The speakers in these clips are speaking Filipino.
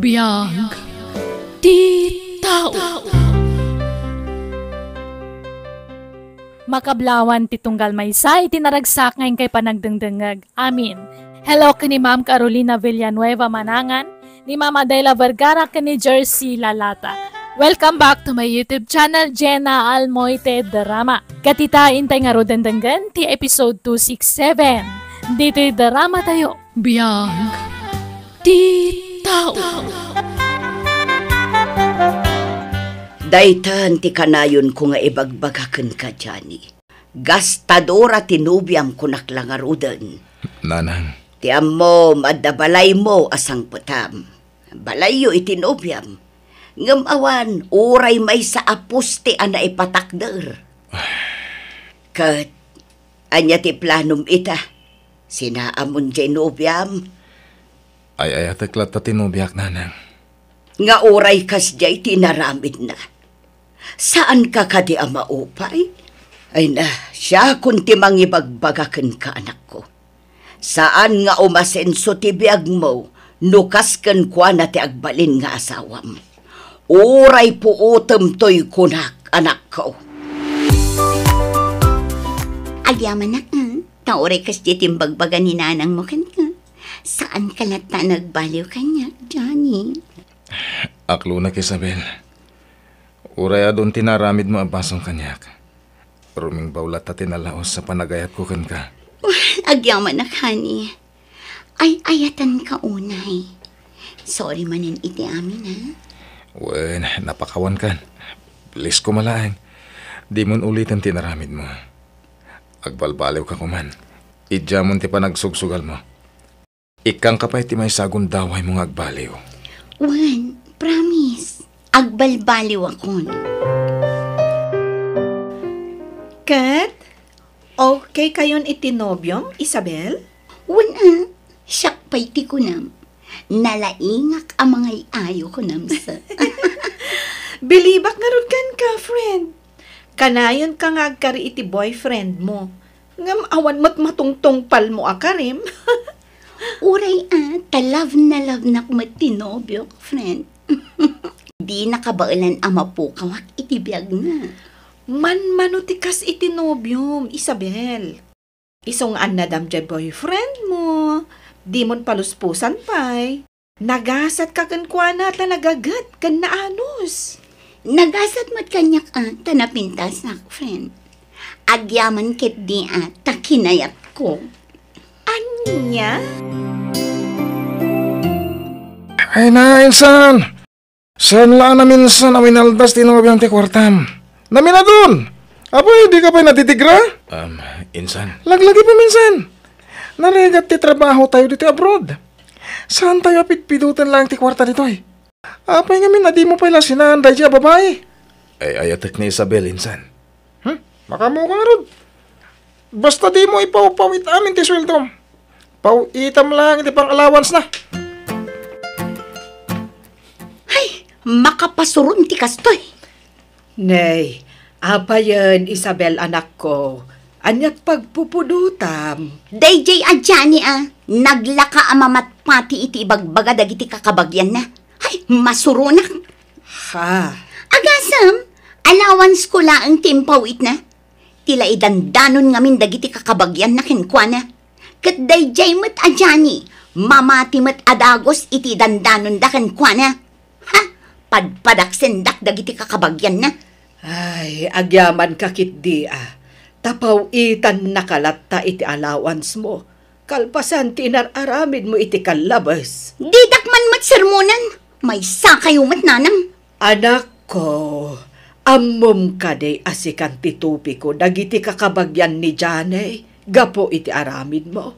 Biyag ti tao. Makablawan ti tunggal maysay tinaragsak ngayon kay panagdengdengag. Amin. Hello kini Ma'am Carolina Villanueva Manangan, ni Ma'am Adela Vergara kini Jersey Lalata. Welcome back to my YouTube channel, Jenna Almoite Drama. Katita intay nga rodendenggan ti episode 267. Dito drama tayo. Biyag ti tao. Daytan ti kanayon ko nga ibagbagaken ka, Johnny. Gastadora tinubyam kunak lang arudan. Nanang. Ti ammo madabalay mo asang putam. Balayo itinubyam. Ngamawan, uray may sa apos ti ana ipatakder. Kat, anya ti planom ita. Sinaamon jay nubyam. Ay ataklat ta tinubyak, nanang. Nga uray kas jay tinaramid na. Saan ka kadi amaupay? Ay na, siya kunti mangibagbagaken ka anak ko. Saan nga umasenso ti biag mo, nukasken kwa na ti agbalin nga asawam. Uray po utem to'y kunak anak ko. Agyaman na nauray kas di timbagbagan ni nanang mo kan ka. Saan ka lata nagbaliw kanya, Johnny? Aklo na Isabel. Uray adon tinaramid mo abasong kanyak. Ruming bawlat at tinalaos sa panagayat ko kan ka. Agyaman na kani. Ay ayatan ka unay. Sorry manin iti amin ha. Wen, napakawan kan. Please ko malaeng. Di mon ulit ang tinaramid mo. Agbalbaliw ka kuman. Idya mon ti panagsugsugal mo. Ikang kapay ti may sagun daway mong agbaliw. Wen, promise. Agbalbaliw akon. Kat, okay kayon itinobyong, Isabel? Wen siyak pa'y ti ko nam. Nalaingak ang mga iayo ko nam sa. Bilibak nga ron kan ka, friend. Kanayon ka nga agkari iti boyfriend mo. Ngam awan mo't matungtong pal mo akarim. Uray love na kumatinobyo, friend. Di nakabailan ang mapukawak itibiyag na. Manutikas itinobyom, Isabel. Isong anadam jay boyfriend mo. Di mon paluspusan pa'y. Nagasat ka kan kwa na talagagat kan naanos. Nagasat mat kanyak tanapintas na, friend. Agyaman kit di takinayat ko. Anya? Ay na, insan! Saan lang na minsan amin aldas tinubyak ti kwartam? Namin na dun! Apoy, di ka pa natitigra? Insan. Laglagi pa minsan. Naligat ti trabaho tayo dito abroad. Saan tayo pitpidutan lang ti kwarta dito eh? Apay ngamin na di mo pala sinahanday siya babae. Ay ayatek ni Isabel, insan. Makamuka nga rod. Basta di mo ipawpawit amin ti sweldo. Pawitam lang iti pang allowance na. Ay, makapasurun ti kastoy. Nay, apa yan, Isabel anak ko. Anyat pagpupudutam. Dayjay adyani naglaka amamat pati iti ibagbaga dagiti kakabagyan na. Ay, masurunak. Ha? Agasam, allowance ko laang timpawit na. Tila idandanon ngamin dagiti kakabagyan na kinkwana. Kat dayjay mat adyani, mamati mat adagos iti dandanon da kinkwana. Ha? Padpadaksendak dagiti kakabagyan na. Ay, agyaman kakit di Tapawitan nakalatta iti allowance mo. Kalpasan tinararamid mo iti kalabas. Didak man mat sermonan. May sakayo mat nanang. Anak ko, ammom ka day asikan ti tupi ko dagiti kakabagyan ni Janay. Gapo iti aramid mo.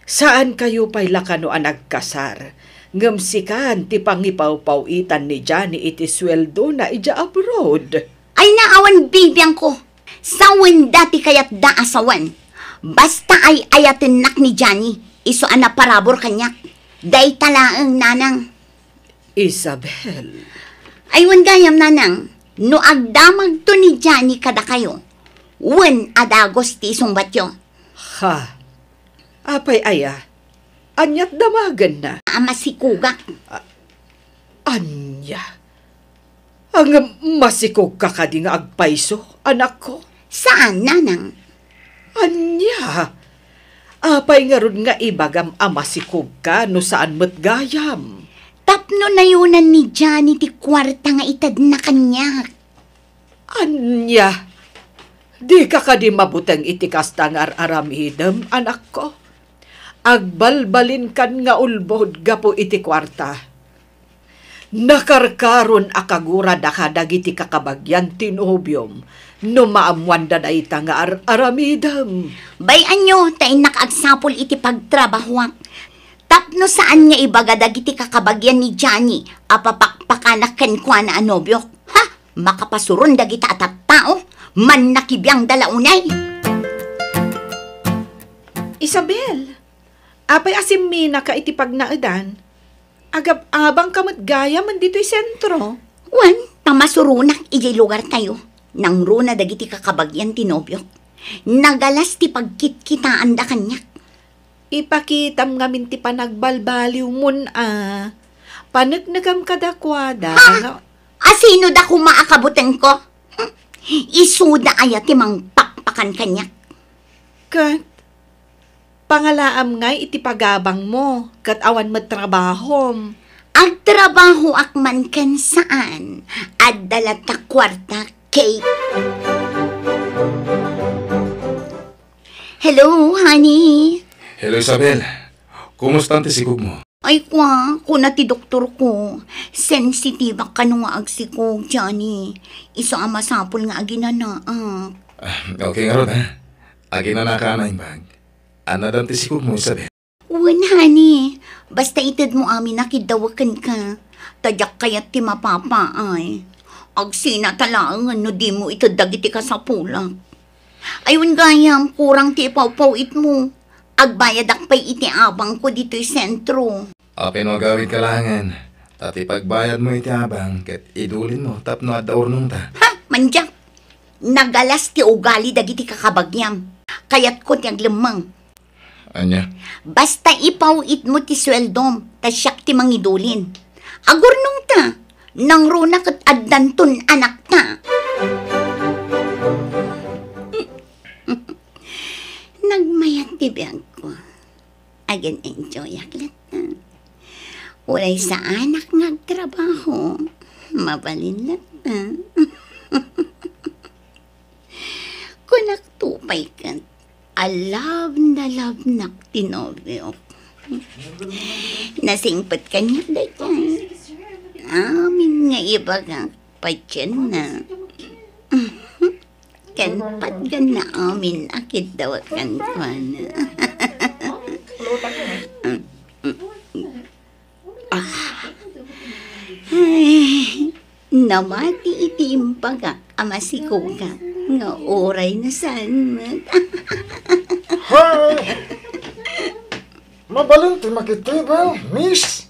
Saan kayo pa'y lakano nagkasar? Ngamsikan ti pangipawpawitan ni Johnny iti sweldo na ija abroad. Ay naawan bibiyang ko. Sawan dati kayat da asawan. Basta ay ayatin nak ni Johnny. Iso ana parabor kanyak. Day talaang nanang. Isabel. Aywan gayam nanang. No agdamag to ni Johnny kada kayo. Wen adagos ti isong batyo. Ha? Apay aya. Anyat damagan na. Ama si Kuga. Anya, ang masikog ka ka di nga agpaiso, anak ko. Saan, nanang? Anya, apay nga ron nga ibagam masikog ka no saan mo't gayam. Tapno na yunan ni Johnny ti kwarta nga itad na kanya. Anya, di ka di mabutang itikas tangar aramidem, anak ko. Agbalbalin kan nga ulbod gapo iti kwarta. Nakarkaron akagura da dagiti kakabagyan tinobyom no maamwanda na ita nga aramidem. Bayan nyo, tayo nakaagsapol iti pagtrabahuak. Tapno saan nga ibaga dagiti kakabagyan ni Johnny, apapakpakanak kenkwa na anobyok. Ha? Makapasuron dagita at tao, man nakibiyang dalaunay. Isabel, apay asimina ka iti pagnaadan. Agab-abang kamot gaya man dito'y sentro. Wan, pamasurunak iti lugar tayo. Nang runa dagiti kakabagyan tinobyok. Nagalas ti pagkitkitaan da kanyak. Ipakitam ngamin ti panagbalbaliw mun Panagnagam kadakwada. Ha? Asino da kumaakabutan ko? Isuda aya ti mang pakpakan kanyak. Kat, pangalaam ngay iti pagabang mo, kat awan matrabahom. Agtrabaho akman kan saan, at dalata kwarta kay... Hello, honey. Hello, Isabel. Kumusta ang tisikog mo? Ay kwa, kuna ti doktor ko. Sensitive ka nung agsikog, Johnny. Isa ang masapol nga aginanaak. Okay nga ron, ha? Agina ka na yung bag. Ano daw tisikog mo, Isabel? Wan, honey. Basta itad mo amin nakidawakan ka. Tadyak kaya't ti mapapa ay. Agsina talangan no di mo itadagiti ka sa pulak. Ayun gayam, kurang ti ipaw-pawit mo. Agbayad akpay iti abang ko dito'y sentro. Apin mo gawin kalangan. Tati pagbayad mo iti abang, ket idulin mo, tapno at daurnong ta. Ha? Manjak. Nagalas ti ugali dagiti kakabagyam. Kayat ko ti aglemang. Anya? Basta ipawit mo ti sweldom, tasyak ti mangidulin. Agurnong ta, nang runa kat addanton anak ta. Nagmayat ti biyag ko. Again enjoy aklat ta. Ulay sa anak ngagtrabaho, mabalin na ta. Kunak tupay kat. Love na tinobyo. Nasingpat kanya dahil. Amin nga iba kang patyan na. Kanpat ka na amin akit daw kan pa na. Namati iti impagak amasiko ka. Nga oray na saan. Hoy! Mabalong ti makitibaw, miss.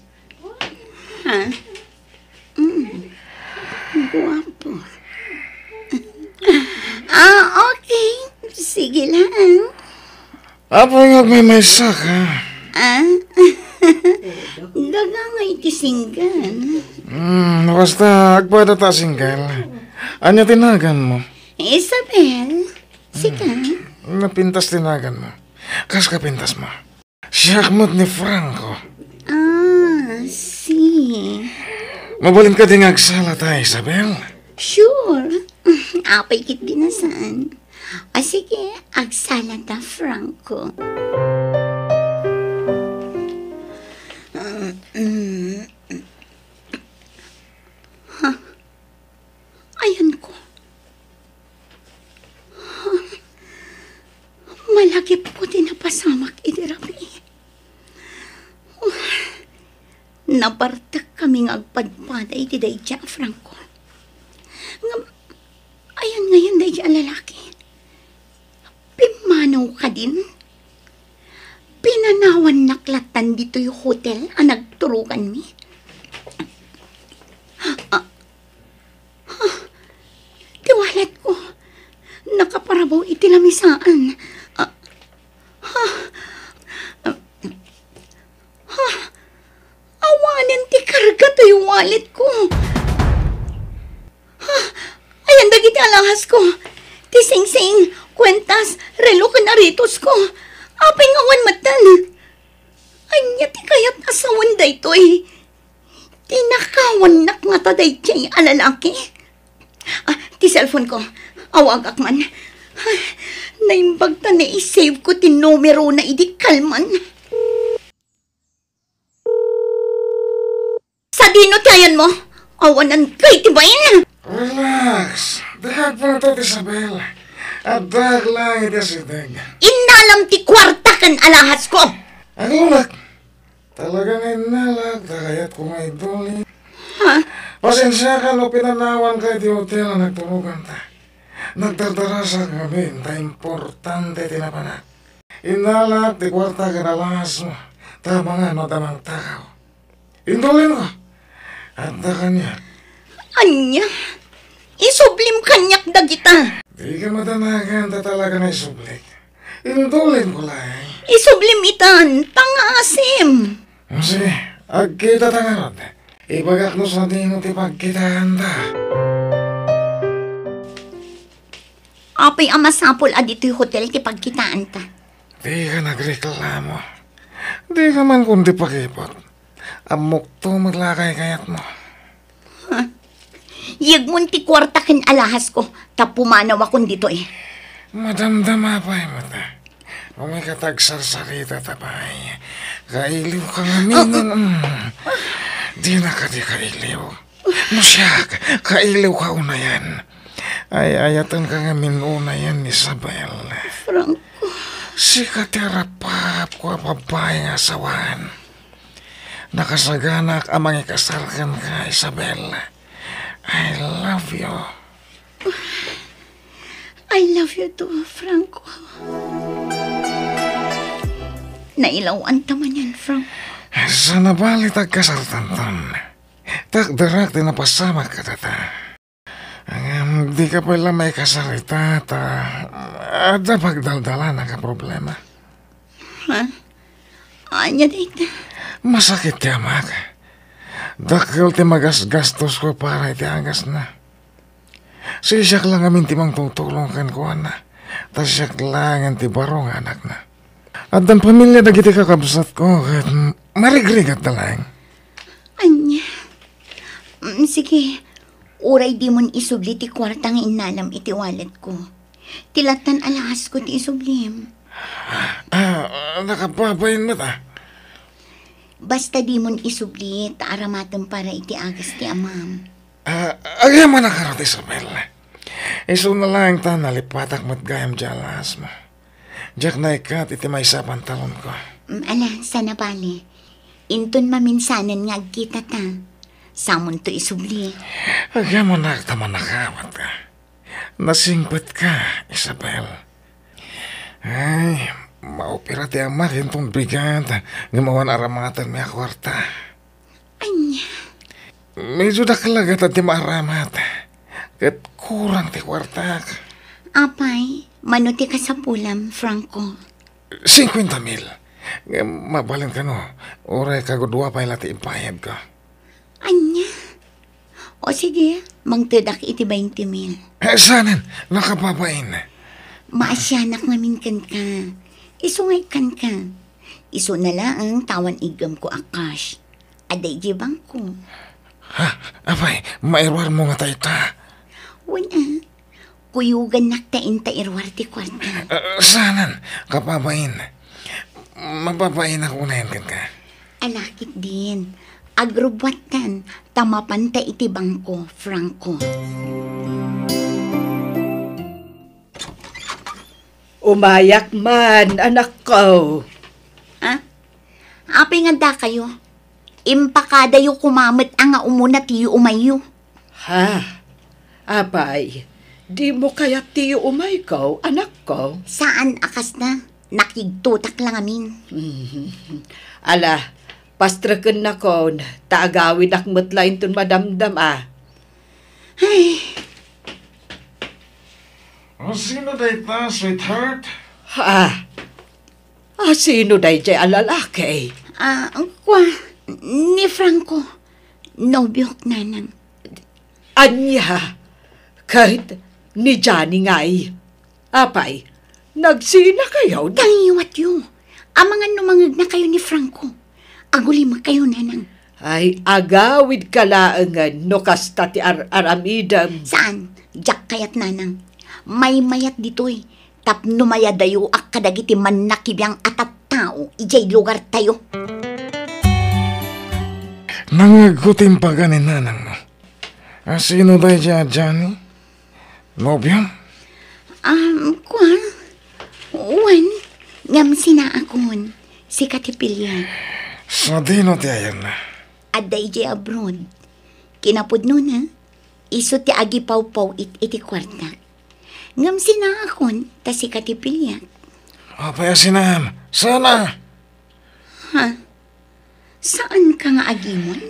Ha? Guwapo. Okay. Sige lang. Apo yung may maysak, ha? Dagangay tisinggan. Basta agpwede ta singgal. Anya tinagan mo? Isabel, sige. Napintas tinagan mo. Kas ka pintas mo? Siyakmot ni Franco. See. Mabalin ka din agsala tayo, Isabel. Sure. Apay kit binasan. Sige, agsala ta, Franco. Ayan ko. Malagip ko din napasamak idirami. Nabartak kaming agpadpaday ti dayja, Franco. Ayan ngayon dayja lalaki. Pimanaw ka din. Pinanawan naklatan dito yung hotel ang nagturukan mi. Tiwalat ko. Nakaparabaw itilamisaan. Awanan ti karga tayo wallet ko. Ha, ayan dagiti alahas ko. Tising-sing, kwentas, relo kanaritos ko. Apay ngawan matan. Anya ti kayat asawan da ito eh. Tinakawan nak nga ta day jay alalaki. Ti cellphone ko. Awag akman. Naimbag ta na isave ko ti numero na idi kalman. Sa dino tayan mo? Awanan kay ti bayan. Relax. Dahag pa na to, Isabel. At dahag lang iti sitig. Inalam ti kwarta kan alahas ko. Ang lunak. Talagang inalag. Takayat ko nga idoli. Ha? Pasensya ka no pinanawan ka di hotel na nagtulugan ta. Nagdardara sa gabi. Ta importante tinapanak. Inalag ti kwarta kan alahas mo. Tama nga no tamang takaw. Indolin ko. At da kanya. Anya? Isublim kanyak dagita. Di ka matanagan ta talaga na isublik. Indulin ko lang. Isublim itan, pangasim. Sige, agkita tangarot. Ibagak no sa dino ti pagkitaan ta. Apay amasapol adito'y hotel ti pagkitaan ta. Di ka nagreklamo. Di ka man kundi pakipot. Amok to maglakay kayat mo. Yagmun ti kwarta kin alahas ko, tapumanaw akong dito eh. Madamdama pa yung mata. Kung may katagsarsarita tapay, kailiw ka nga minun. Di na ka di kailiw. No siya, kailiw ka una yan. Ay ayatan ka nga minuna yan, Isabel. Franco. Si katirapap ko babae nga asawan. Nakasaganak amang ikasarkan ka, Isabel. I love you. I love you too, Franco. Nailawan taman yan, Franco. Sa nabali tagkasartanton. Takdarak din napasama ka tata. Di ka pala may kasarita ta. Ada pagdaldala na ka problema. Ha? Anya dito? Masakit ka, Mag. Dakil ti magas-gastos ko para iti agas na. Siyak lang amin ti mang tutulong kan ko na. Tas siyak lang ang ti barong anak na. At ang pamilya na giti kakabsat ko at marigrigat na lang. Anya? Sige. Uray di mon isubli ti kwartang inalam iti wallet ko. Tilatan alahas ko ti isublim. Nakapapayin mo ta. Basta di mon isubli, taaramatang para iti agas ti amam. Agay mo nakarot, Isabel. Iso na lang ta nalipatak mo't gayam jalas mo. Diyak na ikat iti may sa pantalon ko. Ala, sana bali. Inton maminsanan nga agkita ta. Samon to isubli. Agay mo na taman nakawat ka. Nasingpit ka, Isabel. Ay, maopera ti amak itong brigad. Gumawan aramatan may kwarta. Anya? Medyo dakalagat at di maaramat. Kat kurang ti kwarta. Apay, manuti ka sa pulam, Franco. 50,000. Mabalin ka no. Oray kagudwa pa ilati impayad ko. Anya? O sige, mangtudak iti 20,000. Sanan, nakapapain. Maasyanak namin kan ka. Isungay kan ka. Iso na lang tawan igam ko akash. Aday jibang ko. Ha? Apay, mairwar mo nga tayo ta. Wala. Kuyugan naktain ta irwar ti kwarta. Sanan, kapapain. Mapapain ako na yan kan ka. Alakit din. Agrobwatan. Tamapan ta iti bangko, Franco. Umayak man, anak ko. Ha? Apay nga da kayo. Impakada yu kumamit ang nga umuna tiyo umayo. Ha? Apay, di mo kaya tiyo umay ko, anak ko? Saan akas na? Nakigtutak lang amin. Ala, pastraken na ko, taagawin akmat lain tun madamdam ah. Ay, O sino day ta, sweetheart? Ha? Sino day jay alalaki? kwa, ni Franco. Nobyok, nanang. Anya, kahit ni Johnny nga'y. Apay, nagsina kayo na. Tangiwat yun. Amangan numangag na kayo ni Franco. Agulima kayo, nanang. Ay, agawid kalaangan no kasta ti aramidam. Saan? Jack kayat, nanang. May mayat dito'y. Tapno mayadayo ak kadagiti man nakibiyang atat tao. Ijay lugar tayo. Nangagutin pa ganin nanang mo. Sino tayo dyan, Johnny? Nobyo? Kwan? Wan, ngam sina akon. Si Katipilyan. Sa dino ti ayan na. Aday jay abroad. Kinapod nun, ha? Iso ti agi paw-paw iti kwarta. Ngam sina akon, ta si Katipilyan. Apaya sinam, sana. Ha? Saan ka nga agimon?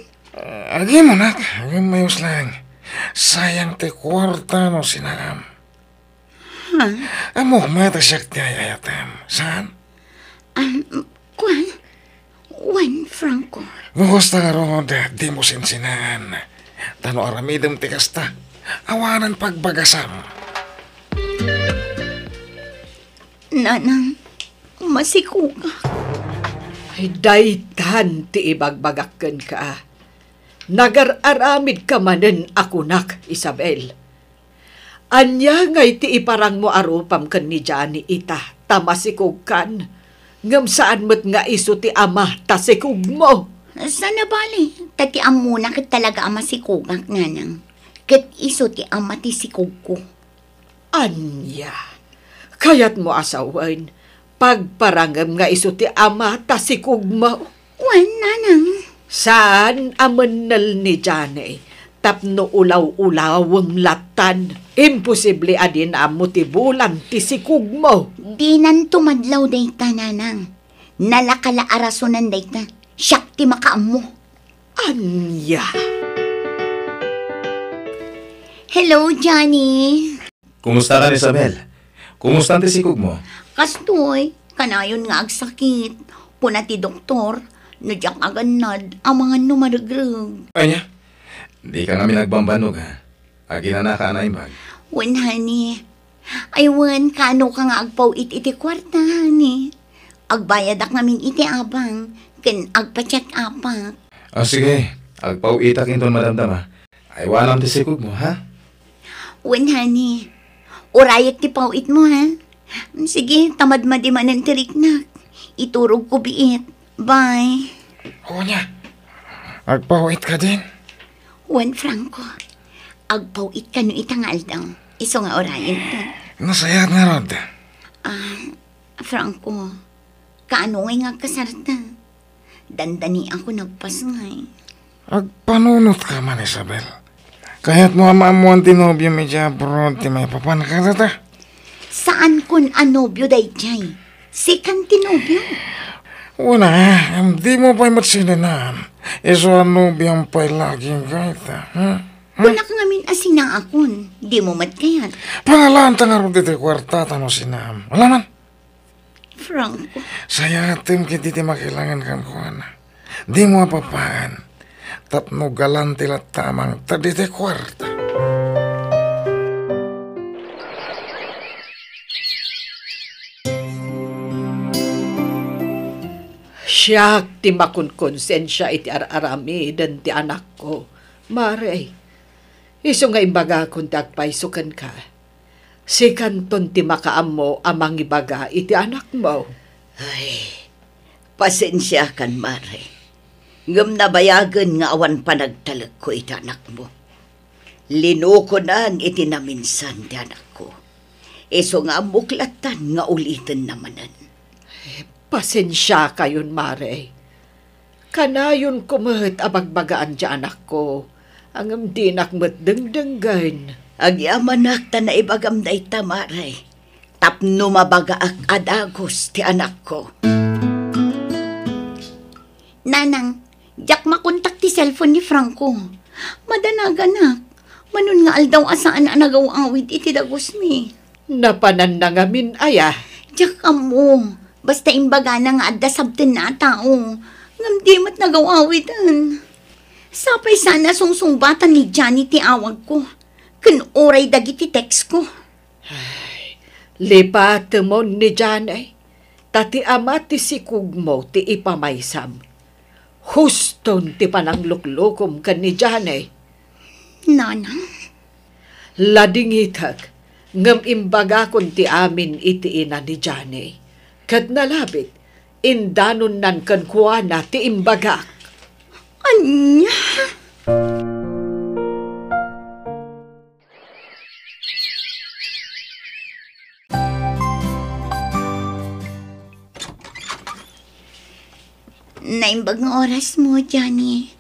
Agi mo nak, agi mayos lang. Sayang ti kwarta no sinam. Ha? Amo, mata siya ti ayayatam. Saan? Kwan? Wan, Franco. Gusto ka ron, di mo sinsinan. Tano aramidam ti kasta. Awanan pagbagasam. Nanang, masikuga. Ay, daytan ti ibagbagakken ka. Nagar-aramid ka manen akunak, Isabel. Anya ngay ti iparang mo arupam kan ni Johnny ita, tamasikog kan. Ngam saan mo't nga iso ti ama, tasikog mo. Sana bali, tati amuna kit talaga ama sikugak, nanang. Kit iso ti ama ti sikug ko. Anya, kayat mo asawan, pagparangam nga iso ti ama, tasikog mo. Wan, nanang. Saan amanal ni Johnny? Tapno ulaw-ulawang latan. Imposible adin amo ti bulan ti sikug mo. Di nan tumadlaw dayta, nanang. Nalakala arasonan dayta. Siyak ti makaam mo. Anya. Hello, Johnny. Kumusta ka, Isabel? Kumusta ang tisikog mo? Kastoy, kanayon nga agsakit. Puna ti doktor. Nadyak aganad ang mga numaragrag. Anya? Di ka namin nagbambanog, ha? Agi na nakaanay bag. Wan, honey. Ay, wan, kano ka nga agpaw iti kwarta, honey. Agbayad ak namin iti abang. Kan agpa-check apak. Sige. Agpauitak inton madamdama. Ay, walang tisikog mo, ha? Wan, honey. Urayak ti pawit mo, ha? Sige, tamad madimanan tiriknak. Iturog ko biit. Bye. Oo niya. Agpawit ka din. Wan, Franco. Agpawit ka no itangal daw. Iso nga orayan to. Nasayat nga rod. Franco, kaano ngay nga kasarta? Dandani ako nagpasngay. Agpanunot ka man, Isabel. Kaya't mo amamuan tinobyo medya abroad ti may papan ka ta. Saan kun anobyo day jay? Sikan tinobyo? Una, di mo pa'y matsinanan. Iso anobyo pa'y laging gaita. Wala ka ngamin asina akon. Di mo matkayat. Pangalaan ta nga ron dito kwarta tano sinam. Wala man. Franco. Saya atim kiti ti makilangan kan kuana. Di mo apapaan. Tapno galanti lat tamang tadi ti kwarta. Siyak ti makunkonsensya iti arami dan ti anak ko. Mare, iso nga imbaga kung tagpaisukan ka. Si kanton ti makaam mo amang ibaga iti anak mo. Ay, pasensya kan, Mare. Ngam nabayagan nga awan pa nagtalag ko iti anak mo. Linuko na ang iti naminsan ti anak ko. Iso nga muklatan nga ulitin namanan. Pasensya kayon, Mare. Kanayon kumahat abagbagaan di anak ko. Ang amdinak mo't dengdenggan. Agyamanak ta na ibagam da ita, Mare. Tapno mabagaak adagos ti anak ko. Nanang, jak makontak ti cellphone ni Franco. Madanaganak. Manun nga aldaw asaan anagaw awit iti dagos mi. Napanan na ngamin aya. Jak amo. Basta imbaga na nga adda sabten na tao. Ngam di mat nagaw awitan. Sapay sana sungsungbatan ni Johnny ti awag ko. Kanuray dagiti text ko. Lipat mo ni Janay. Tati ama ti sikug mo ti ipamaysam. Huston ti panangluklukom kan ni Janay. Nanang? Ladingitag, ngam imbaga kon ti amin iti ina ni Janay. Kat nalabit, indanon nan kan kuwana ti imbagak. Anya? Naimbag nga oras mo, Johnny.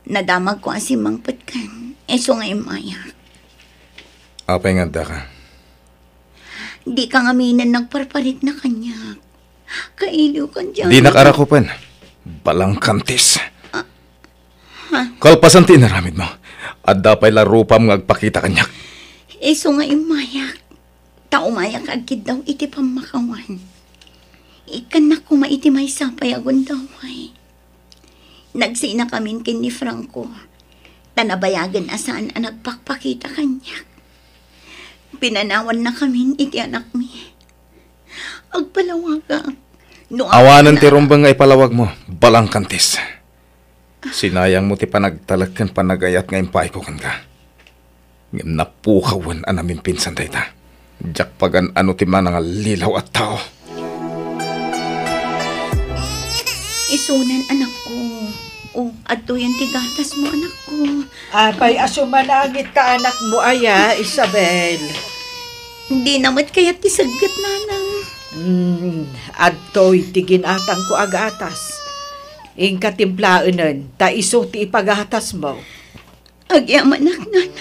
Nadamag ko ang simang patkan. Eso nga imayak. Apay nga ka. Di ka ngaminan nagparparit na kanya. Kailiw ka, Johnny. Di nakarakupan. Balang kantis. Kalpasan tinaramid mo. At dapay larupam ngagpakita kanyak. Eso nga imayak. Taumayak agkid daw iti pamakawan. Ikan na ko maiti may sapay agon daway. Nagsina kamin kin ni Franco. Tanabayagan asaan ang nagpakpakita kanyak. Pinanawan na kamin iti anak mi. Agpalawaga. No, awanan ti rumbang nga ipalawag mo. Balang kantis. Sinayang mo ti panagtalagkan panagayat nga impay ko kan ka. Ngam napukawan ang namin pinsan dayta. Diyak pagan ano ti manang lilaw at tao. Isunan anak ko. Adto yan tigatas mo anak ko. Apay asumanangit ka anak mo aya, Isabel. Hindi namat kaya tisagat nanang. Adto'y tiginatang ko agatas. Ingka timplaanan, ta iso ti ipagatas mo. Agyaman nanang.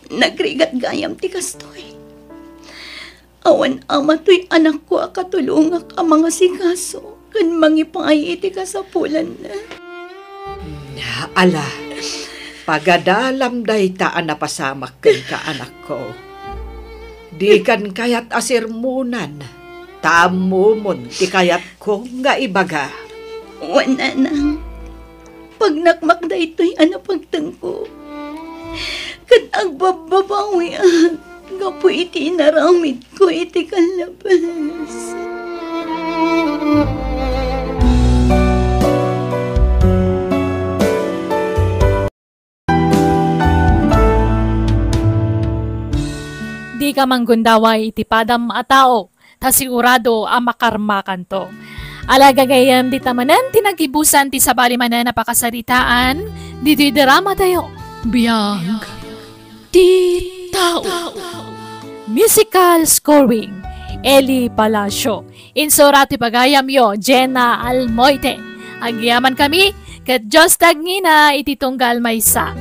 Nagrigat gayam ti kastoy. Awan ama to'y anak ko akatulungak ang mga sikaso. Kan mangipangay iti kasapulan na. Ala, pagadalam day taan na pasamak kan ka anak ko. Di kan kayat asirmunan, tamumon ti kayat ko nga ibaga. Wala nang, pag nakmakda ito'y pagtangko. Kan agbababawi nga po iti naramid ko iti kalabas. Di ka manggundaway iti padam a tao, ta sigurado a makarmakan to. Alagagayam di tamanan, tinagibusan ti sabali manan na pakasaritaan, di drama tayo. Biyag ti tao. Musical scoring, Eli Palacio. Insura ti pagayam yo, Jenna Almoite. Agyaman kami, kat Diyos tagngina iti tunggal maysa.